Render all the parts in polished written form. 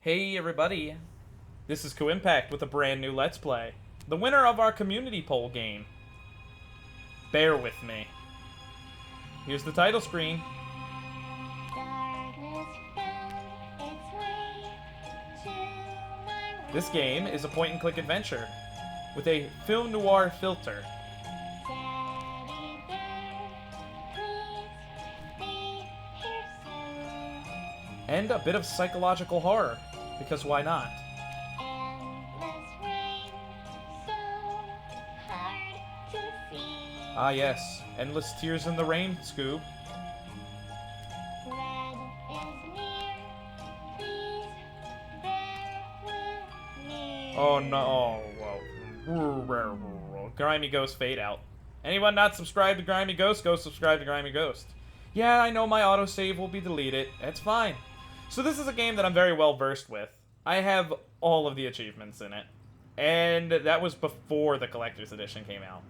Hey everybody, this is KuuImpact with a brand new Let's Play. The winner of our community poll game. Bear with me. Here's the title screen. This game is a point-and-click adventure with a film noir filter. And a bit of psychological horror, because why not? Ah yes, endless tears in the rain, Scoob. Oh no, whoa. Grimy Ghost fade out. Anyone not subscribed to Grimy Ghost, go subscribe to Grimy Ghost. Yeah, I know my autosave will be deleted. It's fine. So this is a game that I'm very well versed with. I have all of the achievements in it. And that was before the Collector's Edition came out.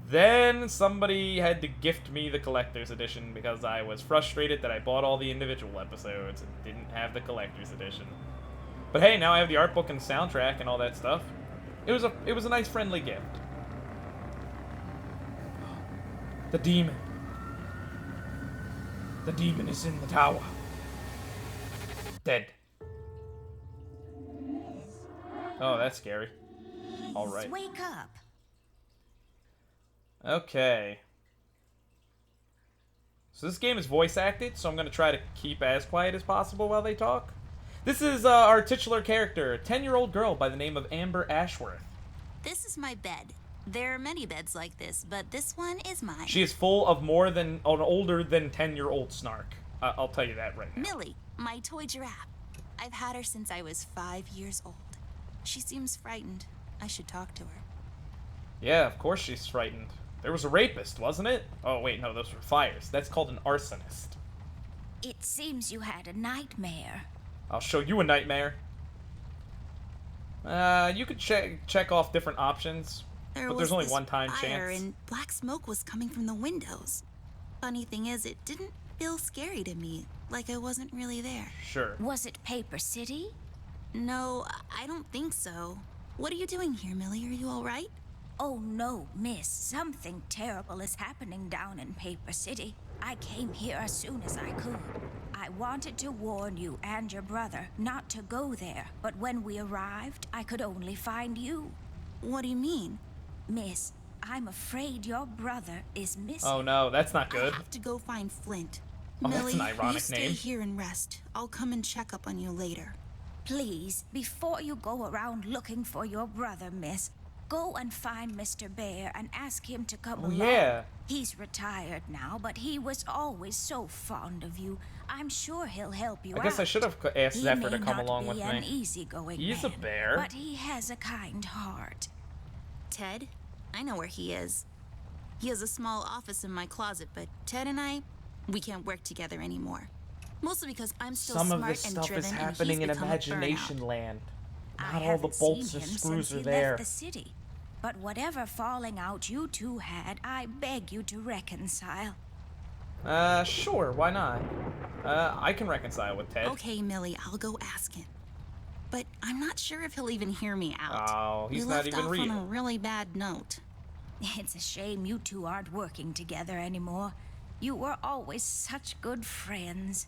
Then somebody had to gift me the Collector's Edition because I was frustrated that I bought all the individual episodes and didn't have the Collector's Edition. But hey, now I have the art book and soundtrack and all that stuff. It was a nice friendly gift. The demon. The demon is in the tower. Dead. Oh, that's scary. Alright. Wake up. Okay. So this game is voice acted, so I'm going to try to keep as quiet as possible while they talk. This is our titular character, a 10-year-old girl by the name of Amber Ashworth. This is my bed. There are many beds like this, but this one is mine. She is full of more than an older than 10-year-old snark. I'll tell you that right now. Millie, my toy giraffe. I've had her since I was 5 years old. She seems frightened. I should talk to her. Yeah, of course she's frightened. There was a rapist, wasn't it? Oh, wait, no, those were fires. That's called an arsonist. It seems you had a nightmare. I'll show you a nightmare. You could check off different options, but there's only one time chance. And black smoke was coming from the windows. Funny thing is, it didn't feel scary to me, like I wasn't really there. Sure. Was it Paper City? No, I don't think so. What are you doing here, Millie? Are you all right? Oh no, miss. Something terrible is happening down in Paper City. I came here as soon as I could. I wanted to warn you and your brother not to go there, but when we arrived, I could only find you. What do you mean? Miss, I'm afraid your brother is missing. Oh no, that's not good. I have to go find Flint. Oh, Millie, that's an ironic you stay name. here and rest. I'll come and check up on you later. Please, before you go around looking for your brother, miss, go and find Mr. Bear and ask him to come along. Yeah. He's retired now, but he was always so fond of you. I'm sure he'll help you out. I guess I should have asked Zephyr to He may come not along be with an me. easygoing He's a man, bear. but he has a kind heart. Ted? I know where he is. He has a small office in my closet, but Ted and I, we can't work together anymore. Mostly because I'm still Some of smart this and stuff driven, is and happening he's in become a Imagination burnout. Land. I Not all the haven't bolts seen and him screws since are he there. left the city. But whatever falling out you two had, I beg you to reconcile. Sure, why not? I can reconcile with Ted. Okay, Millie, I'll go ask him. But I'm not sure if he'll even hear me out. Oh, he's we not left even off real. on a really bad note. It's a shame you two aren't working together anymore. You were always such good friends.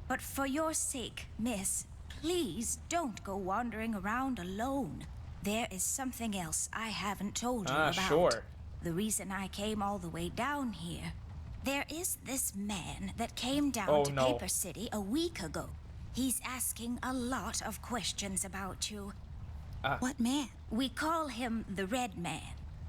But for your sake, miss, please don't go wandering around alone. There is something else I haven't told you about. Sure. The reason I came all the way down here. There is this man that came down Oh, to no. Paper City a week ago. He's asking a lot of questions about you. What man? We call him the Red Man.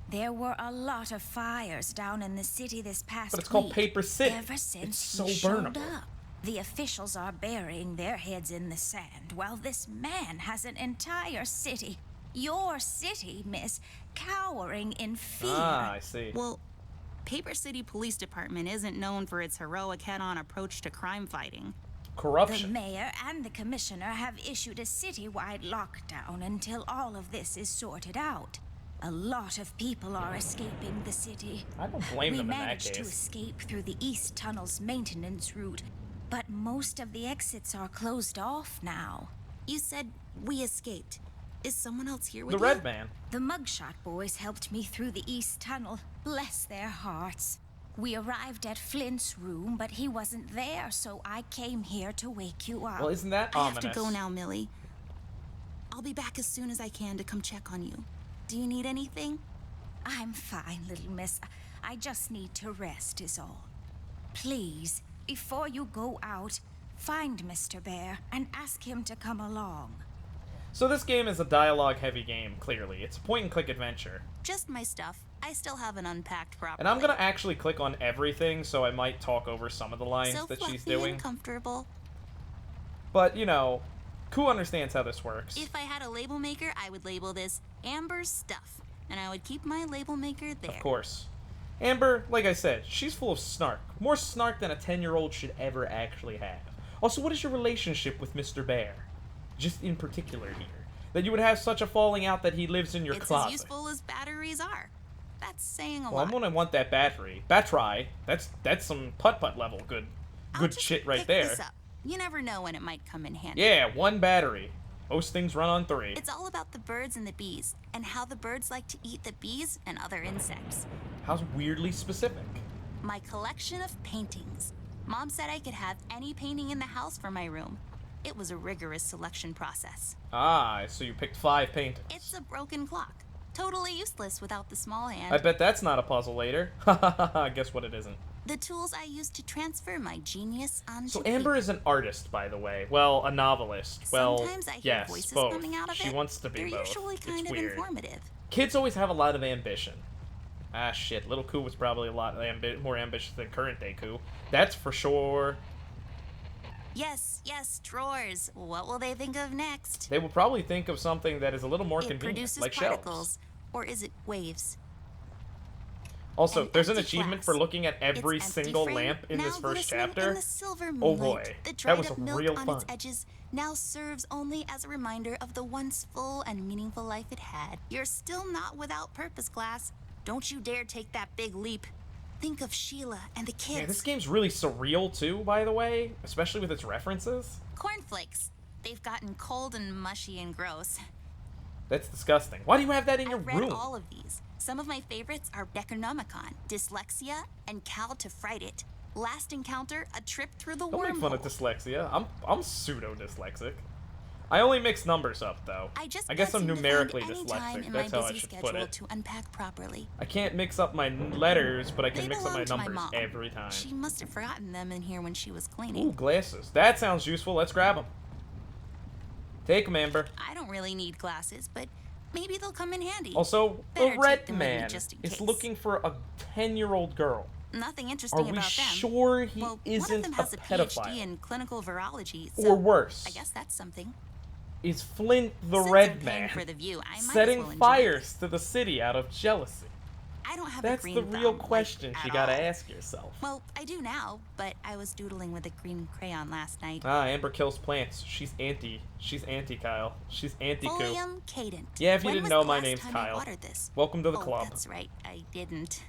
There were a lot of fires down in the city this past week. But it's called Paper City. Ever since It's so he showed burnable. up. The officials are burying their heads in the sand, while this man has an entire city, your city, miss, cowering in fear. Ah, I see. Well, Paper City Police Department isn't known for its heroic head-on approach to crime fighting. The Corruption. mayor and the commissioner have issued a citywide lockdown until all of this is sorted out. A lot of people are escaping the city. I don't blame We them in that managed to case. escape through the East Tunnel's maintenance route, but most of the exits are closed off now. You said we escaped. Is someone else here with The you? Red Man. The mugshot boys helped me through the east tunnel. Bless their hearts. We arrived at Flint's room, but he wasn't there, so I came here to wake you up. Well, isn't that I ominous? have to go now, Millie. I'll be back as soon as I can to come check on you. Do you need anything? I'm fine, little miss. I just need to rest is all. Please, before you go out, find Mr. Bear and ask him to come along. So this game is a dialogue-heavy game, clearly. It's a point-and-click adventure. Just my stuff. I still haven't unpacked properly. And I'm gonna actually click on everything, so I might talk over some of the lines so that fluffy she's doing. and comfortable. But, you know, Ku understands how this works. If I had a label maker, I would label this Amber's Stuff. And I would keep my label maker there. Of course. Amber, like I said, she's full of snark. More snark than a 10-year-old should ever actually have. Also, what is your relationship with Mr. Bear? Just in particular here. That you would have such a falling out that he lives in your It's closet. as useful as batteries are. That's saying a Well, lot. I'm gonna want that battery. Battery. That's some putt-putt level good I'll good just shit right pick there. This up. You never know when it might come in handy. Yeah, one battery. Most things run on 3. It's all about the birds and the bees, and how the birds like to eat the bees and other insects. How's weirdly specific? My collection of paintings. Mom said I could have any painting in the house for my room. It was a rigorous selection process. Ah, so you picked 5 paintings. It's a broken clock. Totally useless without the small hand. I bet that's not a puzzle later. I guess what it isn't. The tools I used to transfer my genius onto So Amber paper. is an artist, by the way. Well, a novelist. Well, Sometimes I hear yes, voices both. coming out of She it. wants to be They're both. usually kind it's of weird. informative. Kids always have a lot of ambition. Ah, shit. Little Ku was probably a lot more ambitious than current day Ku. That's for sure. Yes, drawers. What will they think of next? They will probably think of something that is a little more It convenient, produces like particles. shelves. Or is it waves? Also, An there's an empty achievement glass. for looking at every Its empty single frame, lamp in now this first glistening chapter. In the silver Oh moonlight. boy, The that dried was up milk real on fun. its edges now serves only as a reminder of the once full and meaningful life it had. You're still not without purpose, class. Don't you dare take that big leap. Think of Sheila and the kids. Yeah, this game's really surreal too, by the way, especially with its references. Cornflakes. They've gotten cold and mushy and gross. That's disgusting. Why do you have that in your I've read room? all of these. Some of my favorites are Necronomicon, Dyslexia, and Cal to Fright It. Last Encounter, A Trip Through the Don't make fun of Wormhole. dyslexia. I'm pseudo dyslexic. I only mix numbers up though. I just I guess can't I'm seem to numerically find any time dyslexic. in That's my how I busy should put schedule it. to unpack properly. I can't mix up my letters, but I can They mix up belong my to my numbers mom. every time. She must have forgotten them in here when she was cleaning. Ooh, glasses. That sounds useful. Let's grab them. Take them, Amber. I don't really need glasses, but maybe they'll come in handy. Also, Better the take Red them with me Man just in is case. looking for a 10-year-old girl. Nothing Are interesting we about them. sure he well, one of isn't them a has a PhD pedophile? in clinical virology, Or so worse. I guess that's something. Is Flint the Since I'm Red paying Man for the view, I might as setting well enjoy fires to the city out of jealousy? I don't have a That's green the real thumb, like, question at you gotta all. ask yourself. Well, I do now, but I was doodling with a green crayon last night. Ah, Amber kills plants. She's anti, Kyle. She's anti-Ku. Folium cadent. Yeah, if you When didn't was know, the my last name's time Kyle. I watered this? Welcome to the Oh, club. that's right. I didn't.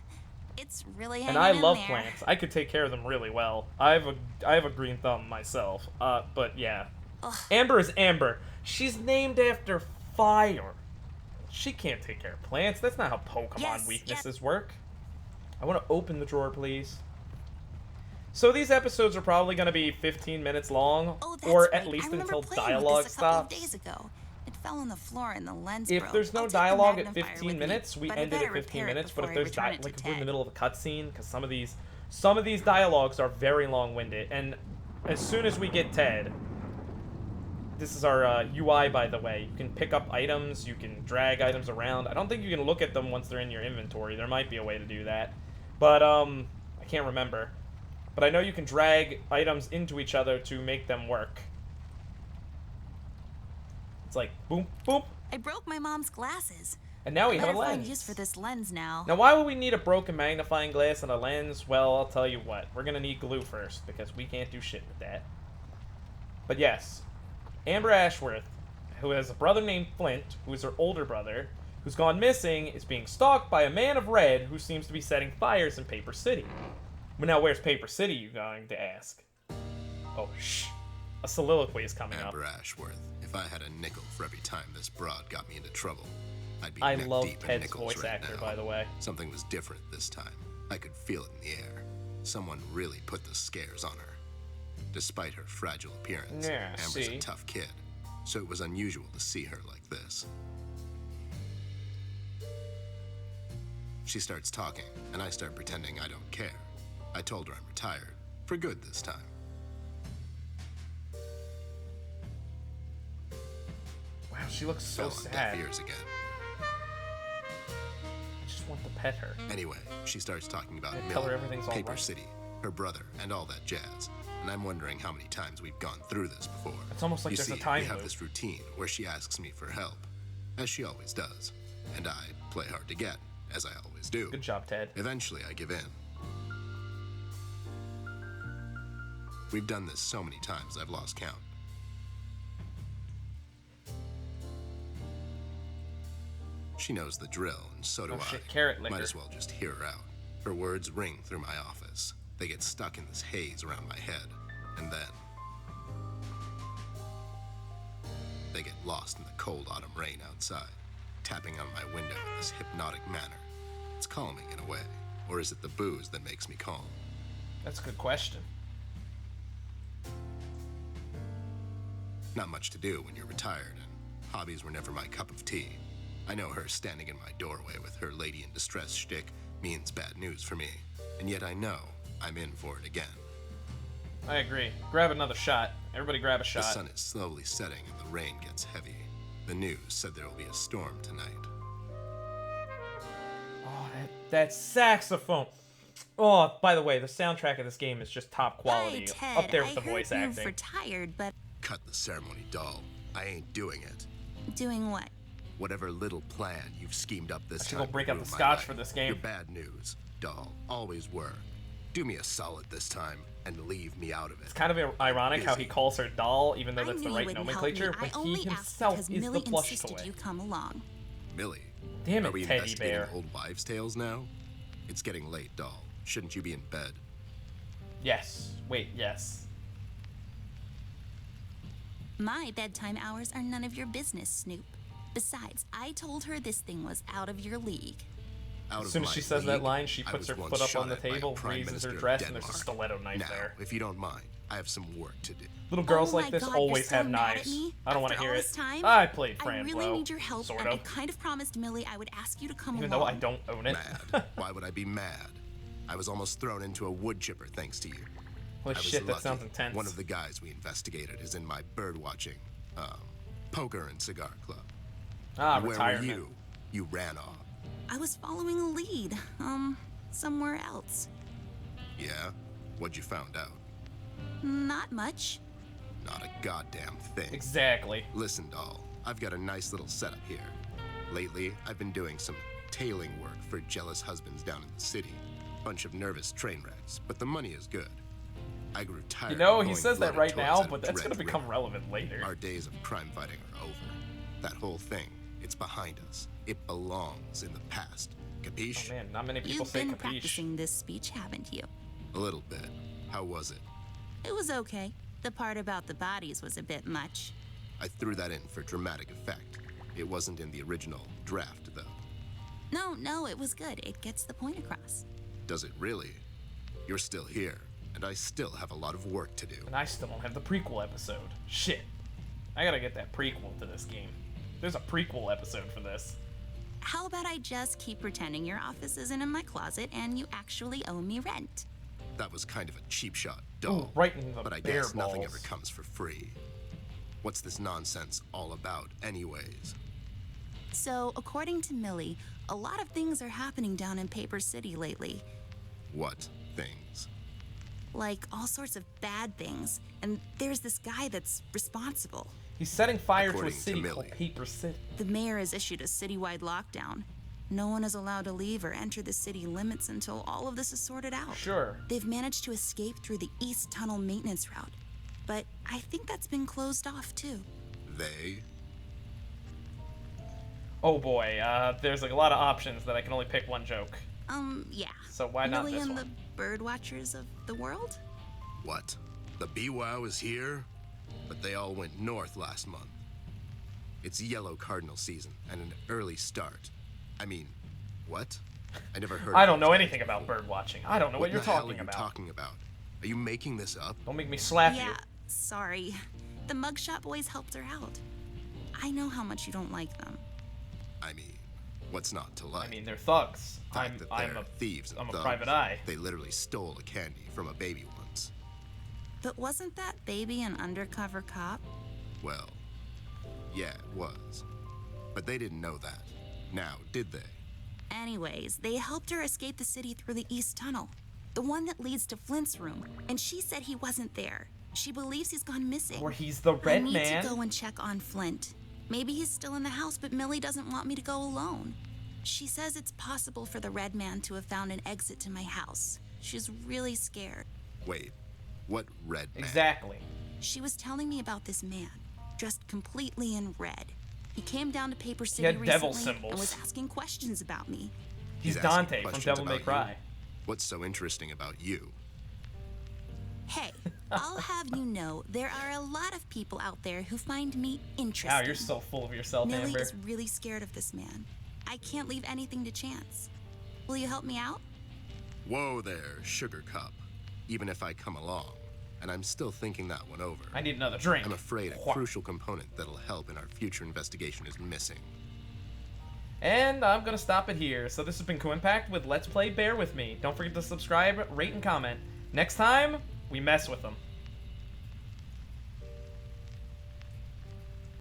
It's really And hanging I in love there. plants. I could take care of them really well. I have a green thumb myself. But yeah. Ugh. Amber is Amber. She's named after fire. She can't take care of plants. That's not how Pokemon Yes, weaknesses work. I want to open the drawer, please. So these episodes are probably going to be 15 minutes long, Oh, that's or right. at least I remember until playing dialogue with this a couple of stops. days ago. It fell on the floor and the lens If broke. there's no I'll take the dialogue at magnifier 15 with me, minutes, we but I end it better at 15 repair it minutes. But if before I there's return it to like if we're in the Ted. middle of a cutscene, because some of these dialogues are very long-winded, and as soon as we get Ted, this is our UI, by the way. You can pick up items, you can drag items around. I don't think you can look at them once they're in your inventory. There might be a way to do that, but I can't remember. But I know you can drag items into each other to make them work. It's like boom, boom, I broke my mom's glasses. and now we have a Better find lens. use for this lens now. Now, why would we need a broken magnifying glass and a lens? Well, I'll tell you what. We're going to need glue first, because we can't do shit with that. But yes, Amber Ashworth, who has a brother named Flint, who is her older brother, who's gone missing, is being stalked by a man of red who seems to be setting fires in Paper City. But now, where's Paper City, you're going to ask? Oh, shh. A soliloquy is coming up. Amber Ashworth, if If I had a nickel for every time this broad got me into trouble, I'd be I neck love deep in Ted's nickels voice right actor, now. by the way. Something was different this time. I could feel it in the air. Someone really put the scares on her. Despite her fragile appearance, Yeah, Amber's see? a tough kid, so it was unusual to see her like this. She starts talking, and I start pretending I don't care. I told her I'm retired, for good this time. Wow, she looks so Fell on deaf sad. ears again. I just want to pet her. Anyway, she starts talking about Yeah, tell her Millie, everything's all Paper right. City, her brother, and all that jazz. And I'm wondering how many times we've gone through this before. It's almost like you there's see, a time we have loop. this routine where she asks me for help, as she always does. And I play hard to get, as I always do. Good job, Ted. Eventually, I give in. We've done this so many times, I've lost count. She knows the drill, and so do Oh I. shit, carrot liquor. Might as well just hear her out. Her words ring through my office. They get stuck in this haze around my head. And then they get lost in the cold autumn rain outside, tapping on my window in this hypnotic manner. It's calming in a way. Or is it the booze that makes me calm? That's a good question. Not much to do when you're retired, and hobbies were never my cup of tea. I know her standing in my doorway with her lady in distress shtick means bad news for me, and yet I know I'm in for it again. I agree. Grab another shot. Everybody grab a The shot. sun is slowly setting and the rain gets heavy. The news said there will be a storm tonight. Oh, that saxophone. Oh, by the way, the soundtrack of this game is just top quality. Hey, Ted, Up there with I the heard voice you've acting. retired, but Cut the ceremony, doll. I ain't doing it. doing what? Whatever little plan you've schemed up this I should time. go break to out the ruin my scotch life. for this game. You're bad news, doll. Always were. Do me a solid this time and leave me out of it. It's kind of ironic how he Busy. calls her doll, even though I that's knew the you right wouldn't nomenclature, help me. but I he only asked himself because is Millie the plush insisted toy. you come along. Millie, Damn are it, we Teddy investigating Bear. old wives' tales now? It's getting late, doll. Shouldn't you be in bed? Yes. Wait, yes. My bedtime hours are none of your business, Snoop. Besides, I told her this thing was out of your league. Out As of soon as my she says that league, line, she I puts her was foot once up on the shot at by a table, prime raises her minister of dress, and there's a Denmark. stiletto knife Now, there. if you don't mind, I have some work to do. Little girls Oh like my this God, always you're have so mad at knives. me? I don't want to After hear all it. this time? I played I Fran really Blow, need your help, sort and I of. kind of promised Millie I would ask you to come Even along. though I don't own it. Mad? Why would I be mad? I was almost thrown into a wood chipper thanks to you. Holy I was shit, that lucky. sounds intense. One of the guys we investigated is in my bird watching, poker and cigar club. Ah, Where retirement. were you? You ran off. I was following a lead, somewhere else. Yeah? What'd you found out? Not much. Not a goddamn thing. Exactly. Listen, doll, I've got a nice little setup here. Lately, I've been doing some tailing work for jealous husbands down in the city. Bunch of nervous train wrecks, but the money is good. I grew tired You know, of he blowing says that bloated right toys now, out of but that's Dread going to become River. relevant later. Our days of crime fighting are over. That whole thing, it's behind us. It belongs in the past. Capiche? Oh man, not many people You've say been capiche. practicing this speech, haven't you? A little bit. How was it? It was okay. The part about the bodies was a bit much. I threw that in for dramatic effect. It wasn't in the original draft, though. No, it was good. It gets the point across. Does it really? You're still here, and I still have a lot of work to do. And I still don't have the prequel episode. Shit. I gotta get that prequel to this game. There's a prequel episode for this. How about I just keep pretending your office isn't in my closet and you actually owe me rent? That was kind of a cheap shot, Ooh, doll. right in the But I bear guess nothing balls. ever comes for free. What's this nonsense all about, anyways? So, according to Millie, a lot of things are happening down in Paper City lately. What things? Like all sorts of bad things. And there's this guy that's responsible. He's setting fire to a According to city called Millie. Paper City. The mayor has issued a citywide lockdown. No one is allowed to leave or enter the city limits until all of this is sorted out. Sure. They've managed to escape through the East Tunnel maintenance route. But I think that's been closed off too. They? Oh boy, there's like a lot of options that I can only pick one joke. Yeah. So why not Millie this and one? the bird watchers of the world? What? The BWOW is here? But they all went north last month. It's yellow cardinal season and an early start. I mean, what? I never heard. I don't know anything about bird watching. I don't know what you're the hell talking are you about. talking about? Are you making this up? Don't make me slap Yeah, you. sorry. The mugshot boys helped her out. I know how much you don't like them. I mean, what's not to like? I mean, they're thugs. The fact that I'm they're a thieves and I'm a thugs. private eye. They literally stole a candy from a baby once. But wasn't that baby an undercover cop? Well, yeah, it was. But they didn't know that. Now, did they? Anyways, they helped her escape the city through the East Tunnel, the one that leads to Flint's room, and she said he wasn't there. She believes he's gone missing. Or he's the I red need man. to go and check on Flint. Maybe he's still in the house, but Millie doesn't want me to go alone. She says it's possible for the red man to have found an exit to my house. She's really scared. Wait, what red man? Exactly. She was telling me about this man, dressed completely in red. He came down to Paper City had devil recently symbols. and was asking questions about me. He's asking Dante from questions Devil May about Cry. you? What's so interesting about you? Hey, I'll have you know there are a lot of people out there who find me Wow, interesting. you're so full of yourself, Millie Amber. is really scared of this man. I can't leave anything to chance. Will you help me out? Whoa there, sugar cup. Even if I come along, and I'm still thinking that one over. I need another drink. I'm afraid a Wha- crucial component that'll help in our future investigation is missing. And I'm gonna stop it here. So this has been KuuImpact with Let's Play Bear With Me. Don't forget to subscribe, rate, and comment. Next time, we mess with them.